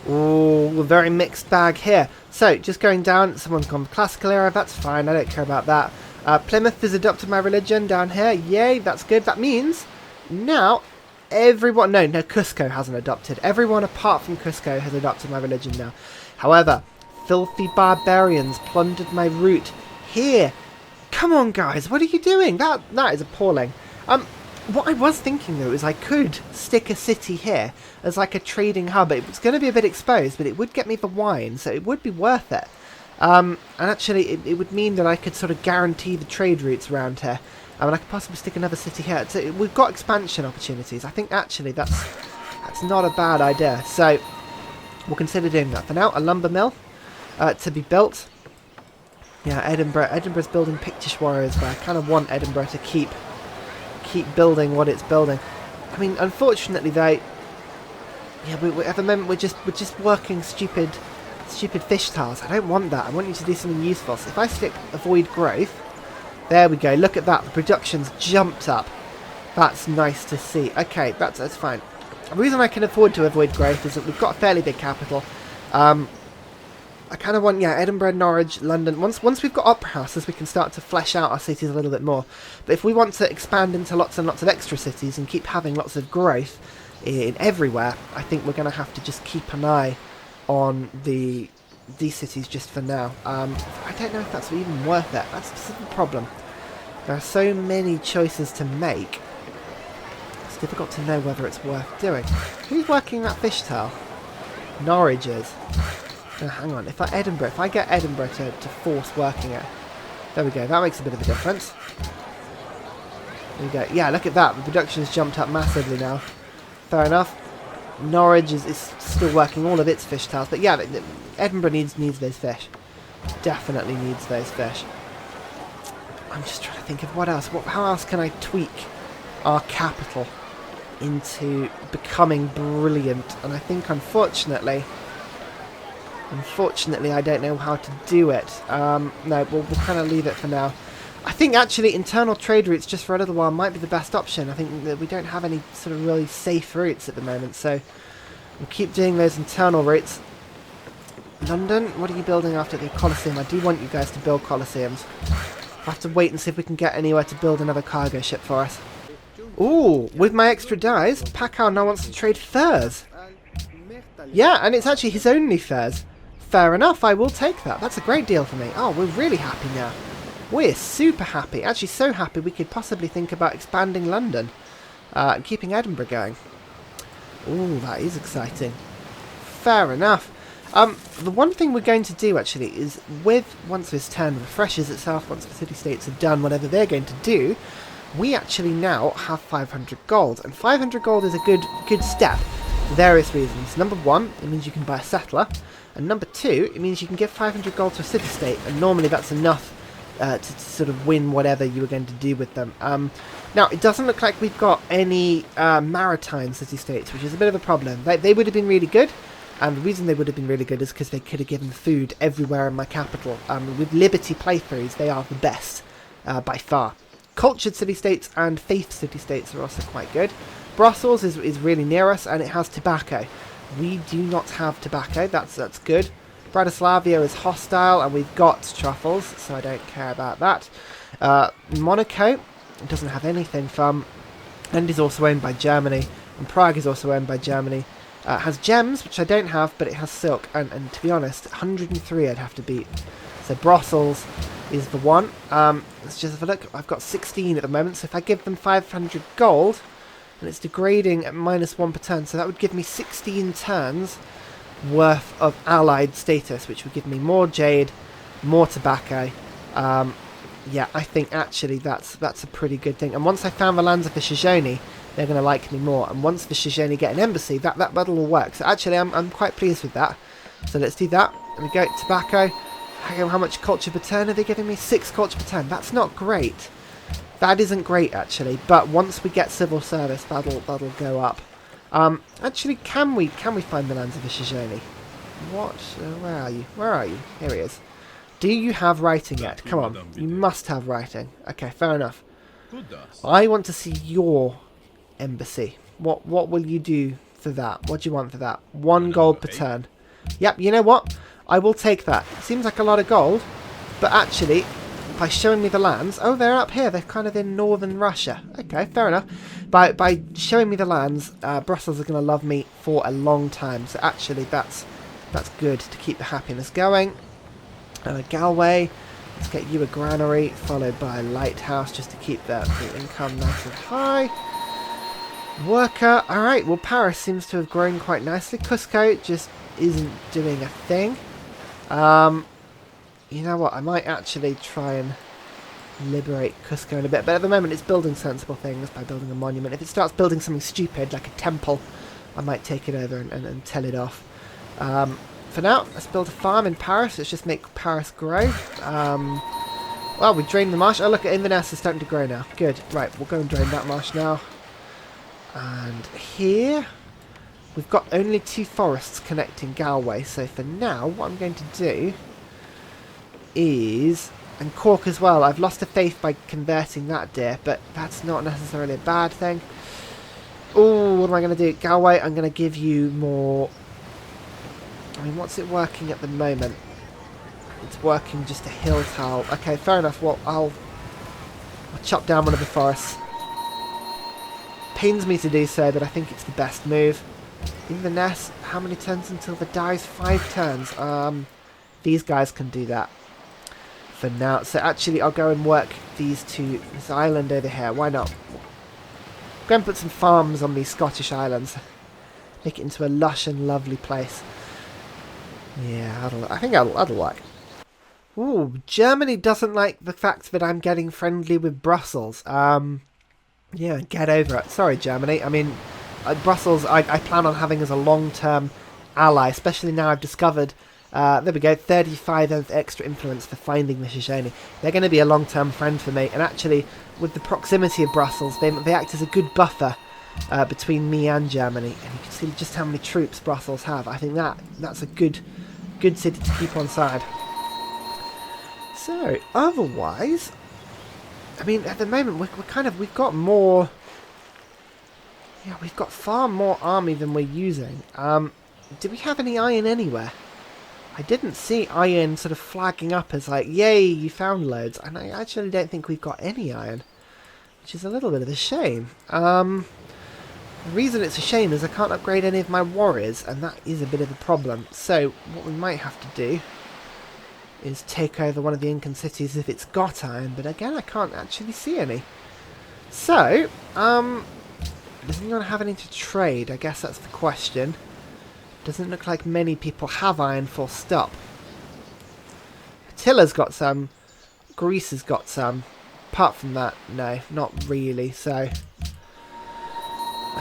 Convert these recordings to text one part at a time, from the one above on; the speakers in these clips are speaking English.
Ooh, a very mixed bag here. So, just going down, someone's gone classical era, that's fine, I don't care about that. Plymouth has adopted my religion down here, yay, that's good. That means now everyone, no, Cusco hasn't adopted. Everyone apart from Cusco has adopted my religion now. However, filthy barbarians plundered my route here. Come on, guys, what are you doing? That is appalling. What I was thinking, though, is I could stick a city here as like a trading hub. It was going to be a bit exposed, but it would get me the wine, so it would be worth it. And actually, it would mean that I could sort of guarantee the trade routes around here. And I could possibly stick another city here. So we've got expansion opportunities. I think, actually, that's not a bad idea. So we'll consider doing that. For now, a lumber mill to be built. Yeah, Edinburgh. Edinburgh's building Pictish warriors, but I kind of want Edinburgh to keep building what it's building. I mean, unfortunately, at the moment we're just working stupid fish tiles. I don't want that. I want you to do something useful. So if I stick avoid growth, there we go. Look at that. The production's jumped up. That's nice to see. Okay, that's fine. The reason I can afford to avoid growth is that we've got a fairly big capital. I kind of want, Edinburgh, Norwich, London. Once we've got opera houses, we can start to flesh out our cities a little bit more. But if we want to expand into lots and lots of extra cities and keep having lots of growth in everywhere, I think we're going to have to just keep an eye on these cities just for now. I don't know if that's even worth it. That's the problem. There are so many choices to make. It's difficult to know whether it's worth doing. Who's working that fish tile? Norwich is. Hang on, if I get Edinburgh to force working it. There we go, that makes a bit of a difference. There we go. Yeah, look at that, the production's jumped up massively now. Fair enough. Norwich is still working all of its fish tiles, but yeah, Edinburgh needs those fish. Definitely needs those fish. I'm just trying to think of what else. How else can I tweak our capital into becoming brilliant? And I think, unfortunately, I don't know how to do it. No, we'll kind of leave it for now. I think, actually, internal trade routes just for a little while might be the best option. I think that we don't have any sort of really safe routes at the moment, so we'll keep doing those internal routes. London, what are you building after the Colosseum? I do want you guys to build Colosseums. We'll have to wait and see if we can get anywhere to build another cargo ship for us. Ooh, with my extra dies, Pacal now wants to trade furs. Yeah, and it's actually his only furs. Fair enough, I will take that. That's a great deal for me. Oh, we're really happy now. We're super happy. Actually, so happy we could possibly think about expanding London. And keeping Edinburgh going. Ooh, that is exciting. Fair enough. The one thing we're going to do, actually, is once this turn refreshes itself, once the city-states have done whatever they're going to do, we actually now have 500 gold. And 500 gold is a good step for various reasons. Number one, it means you can buy a settler. And number two, it means you can give 500 gold to a city-state, and normally that's enough to sort of win whatever you were going to do with them. Now, it doesn't look like we've got any maritime city-states, which is a bit of a problem. They would have been really good, and the reason they would have been really good is because they could have given food everywhere in my capital. With Liberty playthroughs, they are the best, by far. Cultured city-states and faith city-states are also quite good. Brussels is really near us, and it has tobacco. We do not have tobacco, that's good. Bratislavia is hostile, and we've got truffles, so I don't care about that. Monaco doesn't have anything from, and is also owned by Germany, and Prague is also owned by Germany. It has gems, which I don't have, but it has silk, and to be honest, 103 I'd have to beat. So Brussels is the one. Let's just have a look. I've got 16 at the moment, so if I give them 500 gold, and it's degrading at -1 per turn, so that would give me 16 turns worth of allied status, which would give me more jade, more tobacco. Yeah, I think actually that's a pretty good thing. And once I found the lands of the Shoshone, they're going to like me more. And once the Shoshone get an embassy, that battle will work. So actually, I'm quite pleased with that. So let's do that. There we go. Tobacco. How much culture per turn are they giving me? 6 culture per turn. That's not great. That isn't great, actually. But once we get civil service, that'll go up. Actually, can we find the lands of the Shoshone? What? Where are you? Where are you? Here he is. Do you have writing yet? Come on. You must have writing. Okay, fair enough. I want to see your embassy. What will you do for that? What do you want for that? 1 gold per turn. Yep, you know what? I will take that. Seems like a lot of gold, but actually, by showing me the lands... Oh, they're up here. They're kind of in northern Russia. Okay, fair enough. By showing me the lands, Brussels are going to love me for a long time. So actually, that's good to keep the happiness going. Galway, let's get you a granary, followed by a lighthouse, just to keep the income nice and high. Worker, alright, well Paris seems to have grown quite nicely. Cusco just isn't doing a thing. You know what, I might actually try and liberate Cusco in a bit, but at the moment it's building sensible things by building a monument. If it starts building something stupid, like a temple, I might take it over and tell it off. For now, let's build a farm in Paris. Let's just make Paris grow. Well, we drained the marsh. Oh, look, Inverness is starting to grow now. Good. Right, we'll go and drain that marsh now. And here, we've got only 2 forests connecting Galway. So for now, what I'm going to do is... And Cork as well. I've lost a faith by converting that deer, but that's not necessarily a bad thing. Oh, what am I going to do? Galway, I'm going to give you more... I mean, what's it working at the moment? It's working just a hill tile. Okay, fair enough. Well, I'll chop down one of the forests. Pains me to do so, but I think it's the best move. Inverness, how many turns until the dies? 5 turns. These guys can do that for now. So actually, I'll go and work these two. This island over here. Why not? Go and put some farms on these Scottish islands. Make it into a lush and lovely place. Yeah, I think that'll work. Ooh, Germany doesn't like the fact that I'm getting friendly with Brussels. Yeah, get over it. Sorry, Germany. I mean, Brussels I plan on having as a long-term ally, especially now I've discovered, there we go, 35 of extra influence for finding the Shoshone. They're going to be a long-term friend for me, and actually, with the proximity of Brussels, they act as a good buffer between me and Germany, and you can see just how many troops Brussels have. I think that's a good city to keep on side. So, otherwise, I mean, at the moment, we've got more... Yeah, we've got far more army than we're using. Do we have any iron anywhere? I didn't see iron sort of flagging up as like, yay, you found loads. And I actually don't think we've got any iron, which is a little bit of a shame. The reason it's a shame is I can't upgrade any of my warriors, and that is a bit of a problem. So, what we might have to do is take over one of the Incan cities if it's got iron, but again, I can't actually see any. So, does anyone have any to trade? I guess that's the question. Doesn't look like many people have iron, full stop. Attila's got some. Greece has got some. Apart from that, no, not really, so...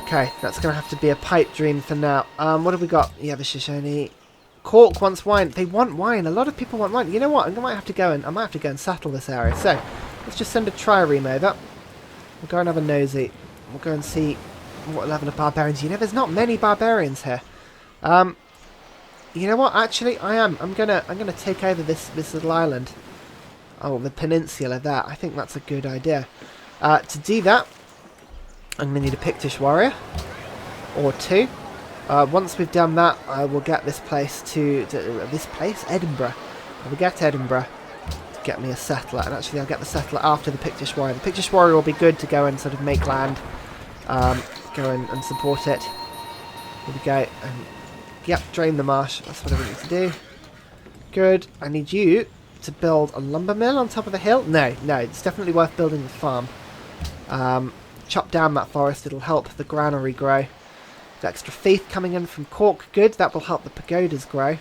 Okay, that's going to have to be a pipe dream for now. What have we got? Yeah, the Shoshone. Cork wants wine. They want wine. A lot of people want wine. You know what? I might have to go and settle this area. So, let's just send a trireme over. We'll go and have a nosy. We'll go and see what level of barbarians. You know, there's not many barbarians here. You know what? Actually, I'm gonna take over this little island. Oh, the peninsula there. I think that's a good idea. To do that, I'm gonna need a Pictish warrior or 2. Once we've done that, I will get this place Edinburgh. I will get Edinburgh to get me a settler, and actually I'll get the settler after the Pictish warrior. The Pictish warrior will be good to go and sort of make land, go and support it. Here we go, and yep, drain the marsh. That's what I need to do. Good. I need you to build a lumber mill on top of the hill. No, it's definitely worth building the farm. Chop down that forest. It'll help the granary grow. The extra faith coming in from Cork, good. That will help the pagodas grow.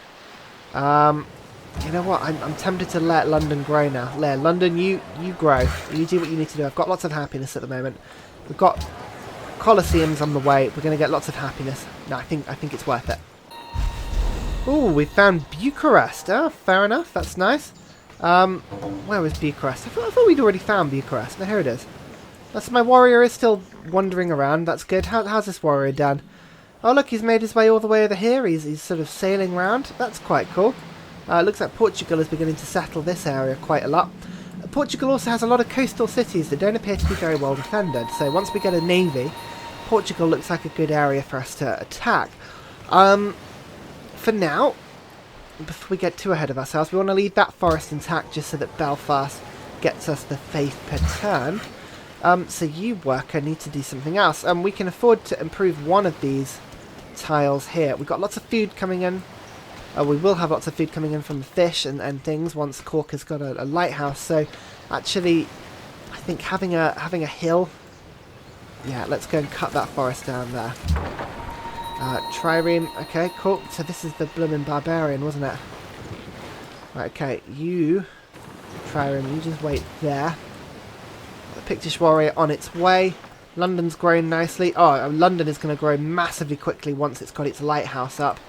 You know what? I'm tempted to let London grow now. London, you grow. You do what you need to do. I've got lots of happiness at the moment. We've got Colosseums on the way. We're going to get lots of happiness. No, I think it's worth it. Ooh, we found Bucharest. Oh, fair enough. That's nice. Where was Bucharest? I thought we'd already found Bucharest. No, here it is. That's my warrior is still wandering around. That's good. How's this warrior done? Oh, look, he's made his way all the way over here. He's sort of sailing around. That's quite cool. Looks like Portugal is beginning to settle this area quite a lot. Portugal also has a lot of coastal cities that don't appear to be very well defended. So once we get a navy, Portugal looks like a good area for us to attack. For now, before we get too ahead of ourselves, we want to leave that forest intact just so that Belfast gets us the faith per turn. So you, worker, need to do something else. We can afford to improve one of these tiles here. We've got lots of food coming in. We will have lots of food coming in from the fish and things once Cork has got a lighthouse. So actually, I think having a hill. Yeah, let's go and cut that forest down there. Trireme. Okay, cool. So this is the bloomin' barbarian, wasn't it? Right, okay, you, Trireme, you just wait there. The Pictish warrior on its way. London's grown nicely. Oh, London is going to grow massively quickly once it's got its lighthouse up.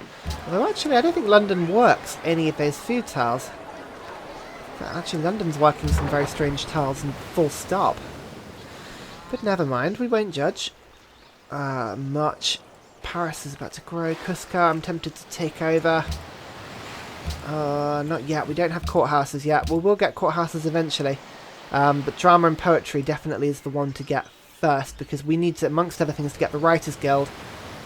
Although actually, I don't think London works any of those food tiles. Actually, London's working some very strange tiles and full stop. But never mind, we won't judge. Much. Paris is about to grow. Cusca, I'm tempted to take over. Not yet. We don't have courthouses yet. We'll get courthouses eventually. But drama and poetry definitely is the one to get first, because we need to, amongst other things, to get the Writers' Guild,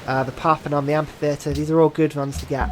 the Parthenon, the Amphitheatre. These are all good ones to get.